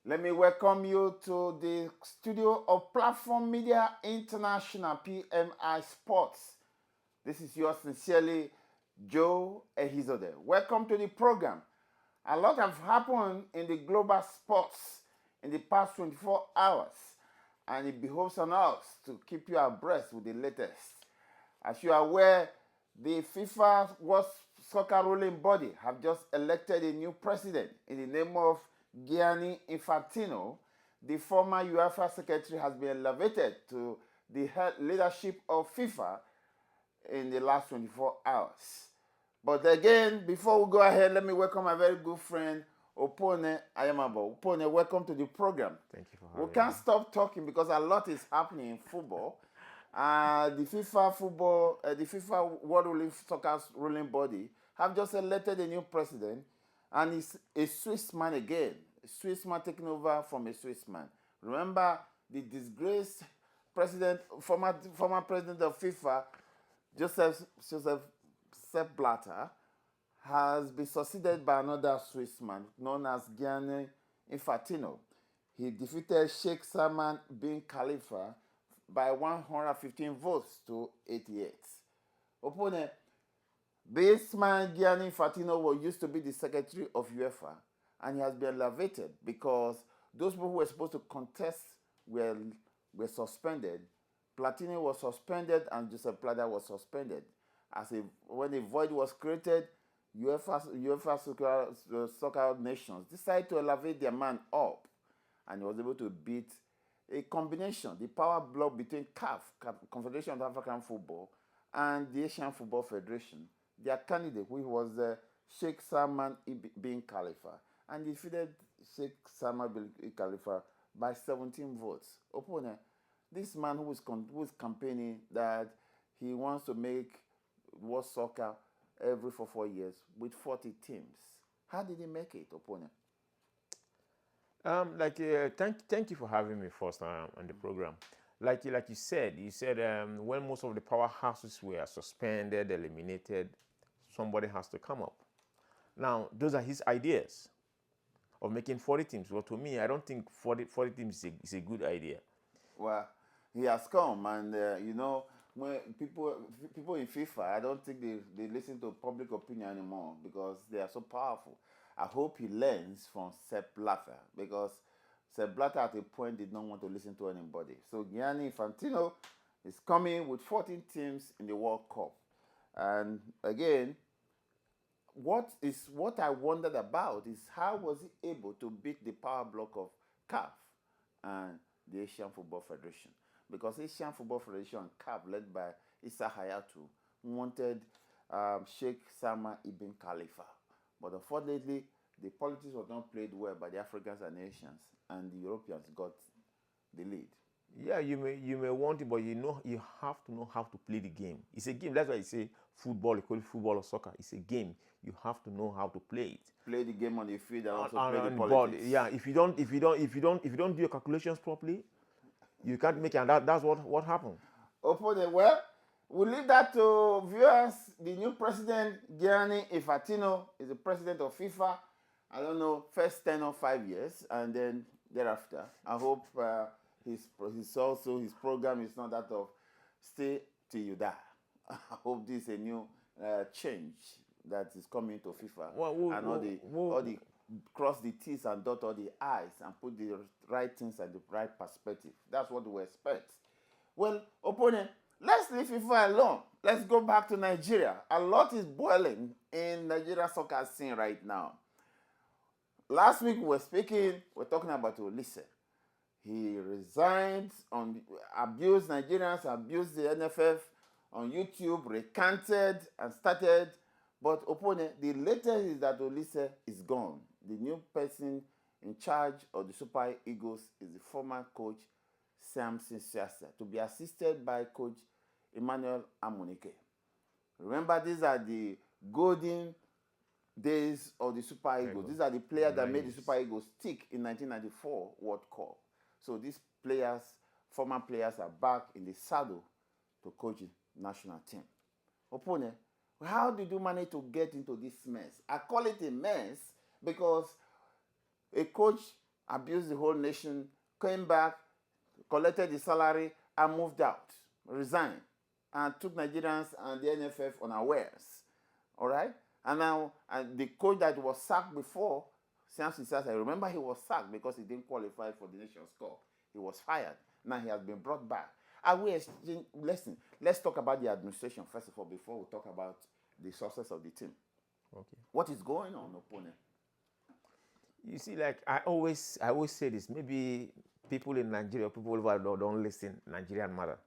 Let me welcome you to the studio of Platform Media International, PMI Sports. This is yours sincerely, Joe Ehizode. Welcome to the program. A lot have happened in the global sports in the past 24 hours, and it behoves on us to keep you abreast with the latest. As you are aware, the FIFA World Soccer ruling body have just elected a new president in the name of Gianni Infantino. The former UEFA secretary has been elevated to the head leadership of FIFA in the last 24 hours. But again, before we go ahead, let me welcome my very good friend, Opone Ayamabo. Opone, welcome to the program. Thank you for We having can't me. stop talking because a lot is happening in football. The FIFA World Soccer ruling body have just elected a new president, and it's a Swiss man again. A Swiss man taking over from a Swiss man. Remember the disgraced former president of FIFA, Joseph Sepp Blatter, has been succeeded by another Swiss man known as Gianni Infantino. He defeated Sheikh Salman bin Khalifa by 115 votes to 88. Opponent, this man Gianni Infantino used to be the secretary of UEFA, and he has been elevated because those people who were supposed to contest were suspended. Platini was suspended and Joseph Blatter was suspended. When a void was created, UEFA soccer nations decided to elevate their man up, and he was able to beat a combination, the power block between CAF, Confederation of African Football, and the Asian Football Federation. Their candidate, which was Sheikh Salman bin Khalifa, and defeated Sheikh Salman bin Khalifa by 17 votes. Opponent, this man who is campaigning that he wants to make World Soccer every 4 years with 40 teams. How did he make it, Opponent? Thank you for having me first on the program. Like you said when most of the powerhouses were suspended, eliminated, somebody has to come up. Now, those are his ideas of making 40 teams. Well, to me, I don't think 40 teams is a good idea. Well, he has come, and when people in FIFA, I don't think they listen to public opinion anymore because they are so powerful. I hope he learns from Sepp Blatter because Sepp Blatter at a point did not want to listen to anybody. So Gianni Infantino is coming with 14 teams in the World Cup, and again, what I wondered about is how was he able to beat the power block of CAF and the Asian Football Federation? Because Asian Football Federation and CAF, led by Issa Hayatu, wanted Sheikh Salman ibn Khalifa. But unfortunately, the politics was not played well by the Africans and Asians, and the Europeans got the lead. Yeah, you may want it, but you have to know how to play the game. It's a game. That's why I say football, you call it football or soccer. It's a game. You have to know how to play it. Play the game on the field and also On, play the on the board, politics. yeah. If you don't do your calculations properly, you can't make it. And that's what happened. Opponent, well, we'll leave that to viewers. The new president, Gianni Infantino, is the president of FIFA. I don't know, first 10 or 5 years, and then thereafter. I hope his program is not that of stay till you die. I hope this is a new change that is coming to FIFA, and all the cross the T's and dot all the I's and put the right things at the right perspective. That's what we expect. Well, opponent, let's leave FIFA alone. Let's go back to Nigeria. A lot is boiling in Nigeria soccer scene right now. Last week we're talking about Oliseh. He resigned abused Nigerians, abused the NFF on YouTube, recanted and started. But opponent, the latest is that Oliseh is gone. The new person in charge of the Super Eagles is the former coach Samson Siasa, to be assisted by coach Emmanuel Amunike. Remember, these are the golden days of the Super Eagles. These are the players that made the Super Eagles stick in 1994 World Cup. So these former players are back in the saddle to coach the national team. Opponent, how did you manage to get into this mess? I call it a mess because a coach abused the whole nation, came back, collected his salary, and moved out, resigned, and took Nigerians and the NFF unawares. All right? And now, and the coach that was sacked before, Samson says, I remember he was sacked because he didn't qualify for the Nations Cup. He was fired. Now he has been brought back. And we exchange, listen, let's talk about the administration first of all before we talk about the success of the team. Okay. What is going on, opponent? You see, like I always say this. Maybe people in Nigeria, people all over the world don't listen. Nigerian matter.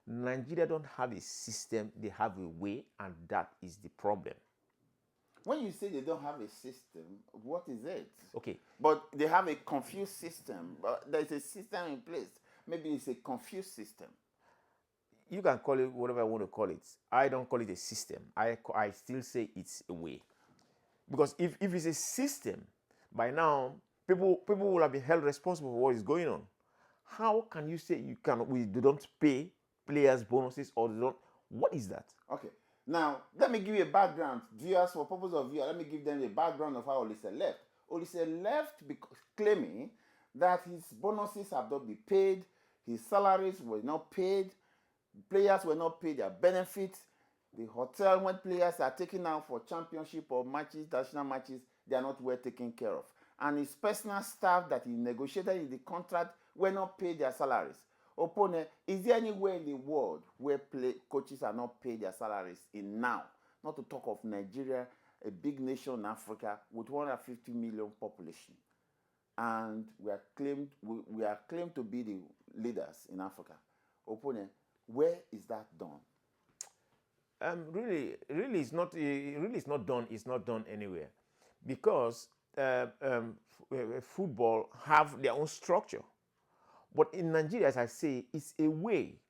Nigeria don't have a system; they have a way, and that is the problem. When you say they don't have a system, what is it? Okay. But they have a confused system. But there's a system in place. Maybe it's a confused system. You can call it whatever I want to call it. I don't call it a system. I still say it's a way. Because if it's a system, by now people will have been held responsible for what is going on. How can you say we don't pay players bonuses or they don't? What is that? Okay. Now, let me give you a background. Viewers, for purpose of viewer, let me give them a background of how Oliseh left. Oliseh left because claiming that his bonuses have not been paid, his salaries were not paid, players were not paid their benefits. The hotel, when players are taken out for championship or matches, national matches, they are not well taken care of. And his personal staff that he negotiated in the contract were not paid their salaries. Opponent, is there anywhere in the world where coaches are not paid their salaries in now? Not to talk of Nigeria, a big nation in Africa with 150 million population. And we are claimed to be the leaders in Africa. Opponent, where is that done? Really, it's not done. It's not done anywhere, because football have their own structure. But in Nigeria, as I say, it's a way.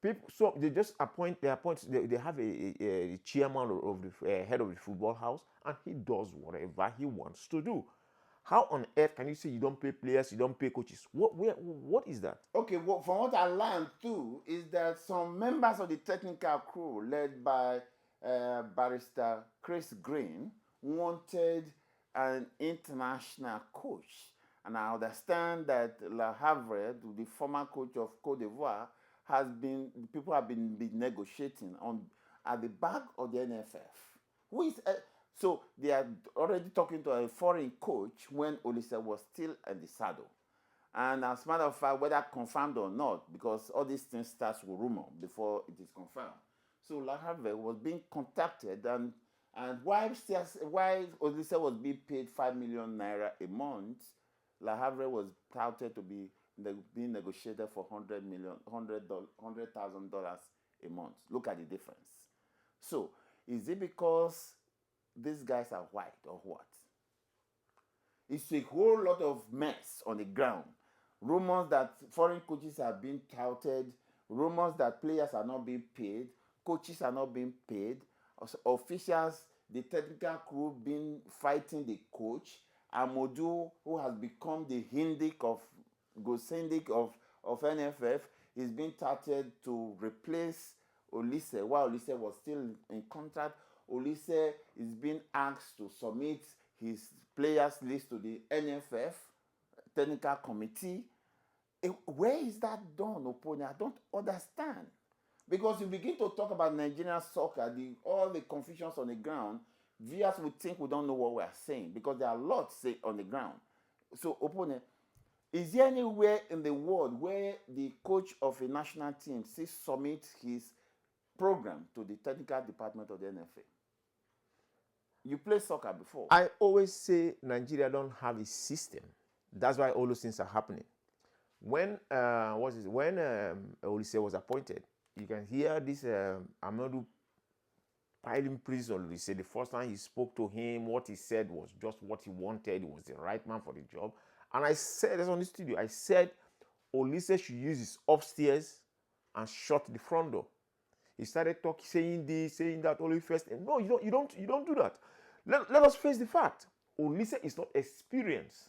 People, so they just appoint. They have a chairman of the head of the football house, and he does whatever he wants to do. How on earth can you say you don't pay players, you don't pay coaches? What is that? Okay, well, from what I learned too, is that some members of the technical crew, led by barrister Chris Green, wanted an international coach. And I understand that Le Havre, the former coach of Cote d'Ivoire, people have been negotiating at the back of the NFF. So they are already talking to a foreign coach when Oliseh was still in the saddle. And as a matter of fact, whether confirmed or not, because all these things start with rumor before it is confirmed. So Le Havre was being contacted, and while Oliseh was being paid 5 million naira a month, Le Havre was touted to be being negotiated for $100,000 a month. Look at the difference. So, is it because these guys are white or what? It's a whole lot of mess on the ground. Rumors that foreign coaches are being touted, rumors that players are not being paid, coaches are not being paid, officials, the technical crew been fighting the coach. Amadou, who has become the Gosendik of NFF, is being touted to replace Oliseh while Oliseh was still in contract. Oliseh is being asked to submit his players list to the NFF technical committee. Where is that done, opponent? I don't understand. Because you begin to talk about Nigerian soccer, all the confusions on the ground, viewers would think we don't know what we are saying because there are lots say on the ground. So, opponent, is there anywhere in the world where the coach of a national team submits his program to the technical department of the NFA? You play soccer before. I always say Nigeria don't have a system. That's why all those things are happening. When Oliseh was appointed, you can hear this Amadou piling praise on Oliseh. The first time he spoke to him, what he said was just what he wanted. He was the right man for the job. And I said, that's on the studio, I said Oliseh should use his upstairs and shut the front door. He started talking, saying this, saying that, only first. And no, you don't do that. Let us face the fact. Oliseh is not experienced.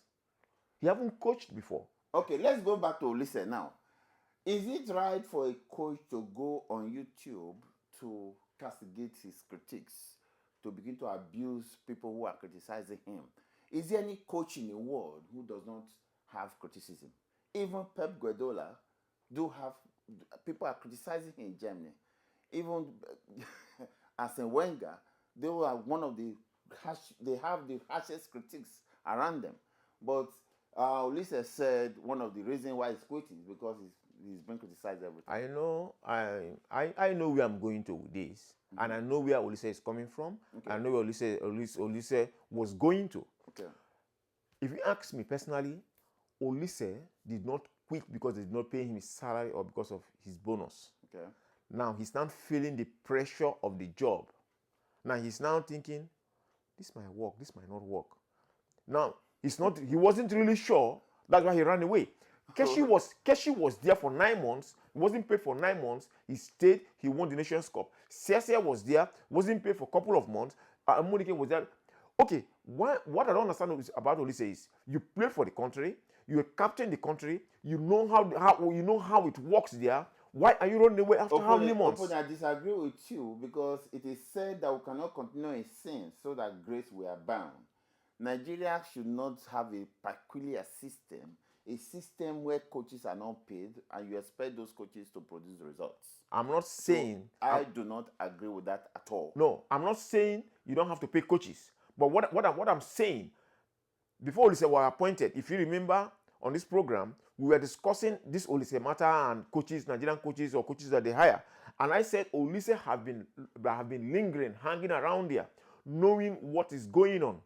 He haven't coached before. Okay, let's go back to Oliseh now. Is it right for a coach to go on YouTube to castigate his critics, to begin to abuse people who are criticizing him? Is there any coach in the world who does not have criticism? Even Pep Guardiola do have, people are criticizing him in Germany. Even Arsene Wenger, they are one of the they have the harshest critics around them. But Oliseh said one of the reasons why he's quitting is because he's been criticized every time. I know where I'm going to with this, and I know where Oliseh is coming from. Okay. I know where Oliseh was going to. Okay. If you ask me personally, Oliseh did not quit because they did not pay him his salary or because of his bonus. Okay. Now he's now feeling the pressure of the job. Now he's now thinking, this might work, this might not work. Now he wasn't really sure. That's why he ran away. Keshi was there for 9 months. He wasn't paid for 9 months. He stayed. He won the Nations Cup. Cecia was there. Wasn't paid for a couple of months. Amunike was there. Okay, what I don't understand about Oliseh is you played for the country. You captain the country. You know how it works there. Why are you running away after how many months? I disagree with you because it is said that we cannot continue in sin so that grace will abound. Nigeria should not have a peculiar system, a system where coaches are not paid and you expect those coaches to produce results. I'm not saying... So I do not agree with that at all. No, I'm not saying you don't have to pay coaches. But what I'm saying, before Oliseh was appointed, if you remember on this program, we were discussing this Oliseh matter and coaches, Nigerian coaches or coaches that they hire. And I said Oliseh have been lingering, hanging around there, knowing what is going on.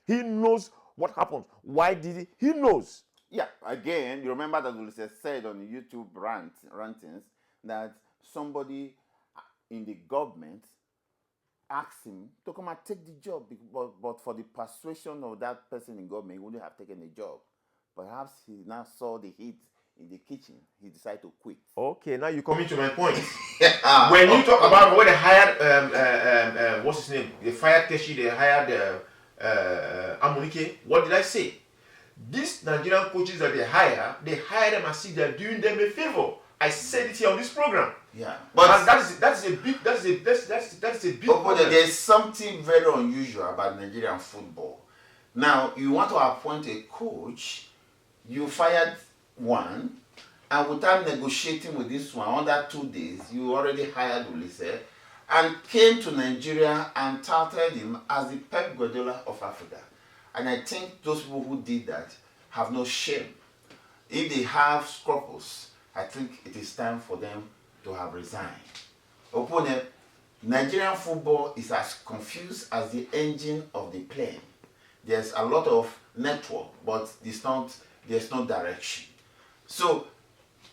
He knows what happens. Why did he? He knows. Yeah, again, you remember that Oliseh said on the YouTube rantings that somebody in the government asked him to come and take the job, but for the persuasion of that person in government, he wouldn't have taken the job. Perhaps he now saw the heat in the kitchen. He decided to quit. Okay, now you're coming to my point. When you talk about when they hired, what's his name? They fired Keshi, they hired Amunike. What did I say? These Nigerian coaches that they hire them as if they're doing them a favor. I said it here on this program. Yeah, but that's a big problem. There's something very unusual about Nigerian football. Now you want to appoint a coach, you fired one, and without negotiating with this one, under 2 days, you already hired Oliseh and came to Nigeria and touted him as the Pep Guardiola of Africa. And I think those people who did that have no shame. If they have scruples, I think it is time for them to have resigned. Opponent, Nigerian football is as confused as the engine of the plane. There's a lot of network, but there's no direction. So,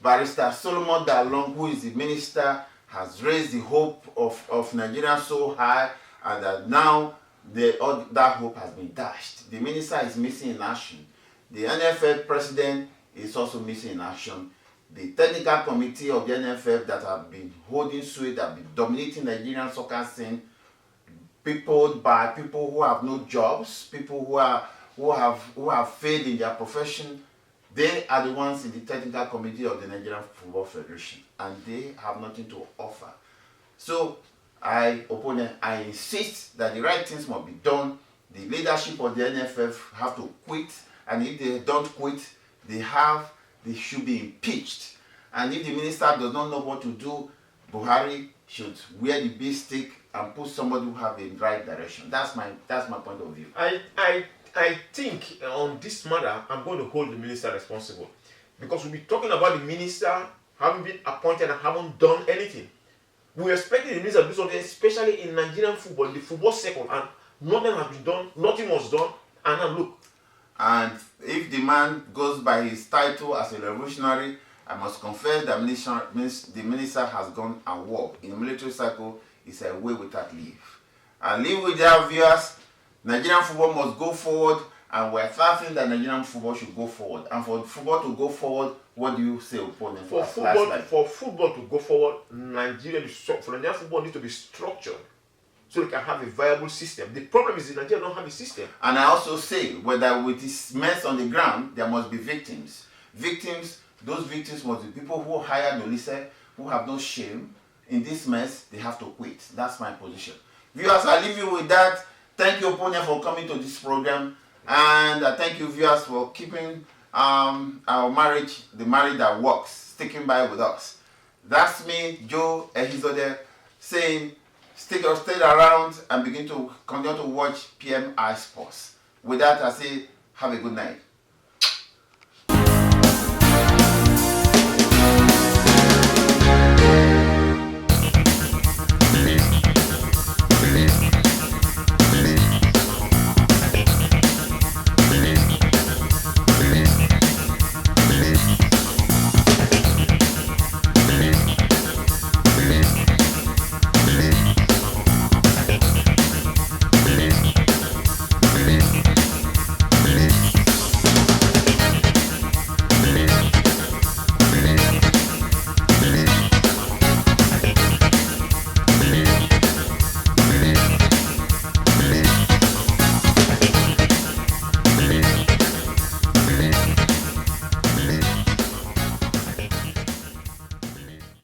Barrister Solomon Dalong, who is the minister, has raised the hope of Nigeria so high, and that now that hope has been dashed. The minister is missing in action. The NFF president is also missing in action. The technical committee of the NFF that have been holding sway, that have been dominating Nigerian soccer scene, peopled by people who have no jobs, people who have failed in their profession. They are the ones in the technical committee of the Nigerian Football Federation, and they have nothing to offer. So I insist that the right things must be done. The leadership of the NFF have to quit, and if they don't quit, they should be impeached. And if the minister does not know what to do, Buhari should wear the big stick and put somebody who have a right direction. That's my point of view. I think on this matter, I'm going to hold the minister responsible, because we'll be talking about the minister having been appointed and haven't done anything. We expected the minister to do something, especially in Nigerian football, the football sector, and nothing has been done, nothing was done, and now look. And if the man goes by his title as a revolutionary, I must confess that the minister has gone and walked. In the military cycle, it's a way without leave. And leave with their viewers, Nigerian football must go forward, and we're fighting that Nigerian football should go forward. And for football to go forward, what do you say, opponent? For football to go forward, Nigerian football needs to be structured so they can have a viable system. The problem is that Nigeria don't have a system. And I also say, whether with this mess on the ground, there must be victims. Those victims must be people who hired Oliseh, who have no shame. In this mess, they have to quit. That's my position. Viewers, I leave you with that. Thank you, opponent, for coming to this program. And thank you, viewers, for keeping our marriage, the marriage that works, sticking by with us. That's me, Joe Ehizode, saying stay around and begin to continue to watch PMI Sports. With that, I say have a good night.